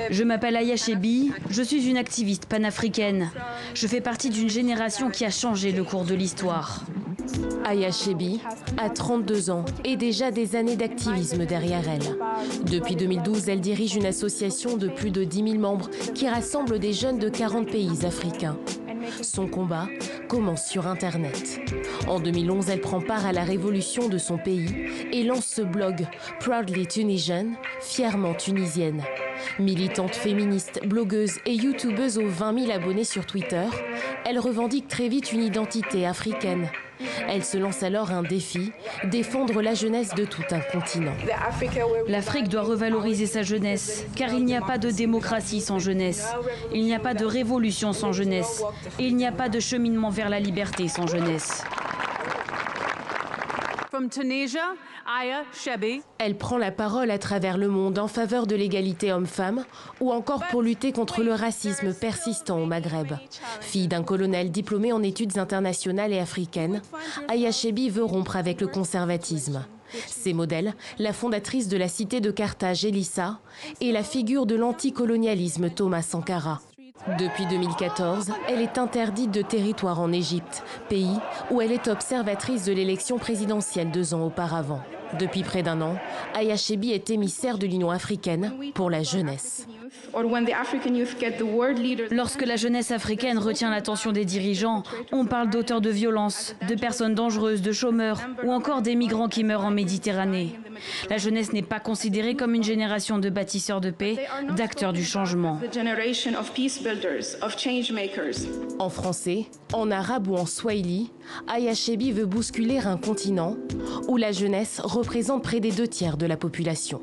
Je m'appelle Aya Chebbi, je suis une activiste panafricaine. Je fais partie d'une génération qui a changé le cours de l'histoire. Aya Chebbi a 32 ans et déjà des années d'activisme derrière elle. Depuis 2012, elle dirige une association de plus de 10 000 membres qui rassemble des jeunes de 40 pays africains. Son combat commence sur Internet. En 2011, elle prend part à la révolution de son pays et lance ce blog Proudly Tunisian, fièrement tunisienne. Militante féministe, blogueuse et youtubeuse aux 20 000 abonnés sur Twitter, elle revendique très vite une identité africaine. Elle se lance alors un défi, défendre la jeunesse de tout un continent. L'Afrique doit revaloriser sa jeunesse, car il n'y a pas de démocratie sans jeunesse. Il n'y a pas de révolution sans jeunesse. Et il n'y a pas de cheminement vers la liberté sans jeunesse. Elle prend la parole à travers le monde en faveur de l'égalité homme-femme ou encore pour lutter contre le racisme persistant au Maghreb. Fille d'un colonel diplômé en études internationales et africaines, Aya Chebbi veut rompre avec le conservatisme. Ses modèles, la fondatrice de la cité de Carthage, Elissa, et la figure de l'anticolonialisme Thomas Sankara. Depuis 2014, elle est interdite de territoire en Égypte, pays où elle est observatrice de l'élection présidentielle 2 ans auparavant. Depuis près d'1 an, Aya Chebbi est émissaire de l'Union africaine pour la jeunesse. Lorsque la jeunesse africaine retient l'attention des dirigeants, on parle d'auteurs de violence, de personnes dangereuses, de chômeurs ou encore des migrants qui meurent en Méditerranée. La jeunesse n'est pas considérée comme une génération de bâtisseurs de paix, d'acteurs du changement. En français, en arabe ou en swahili, Aya Chebbi veut bousculer un continent où la jeunesse représente près des 2 tiers de la population.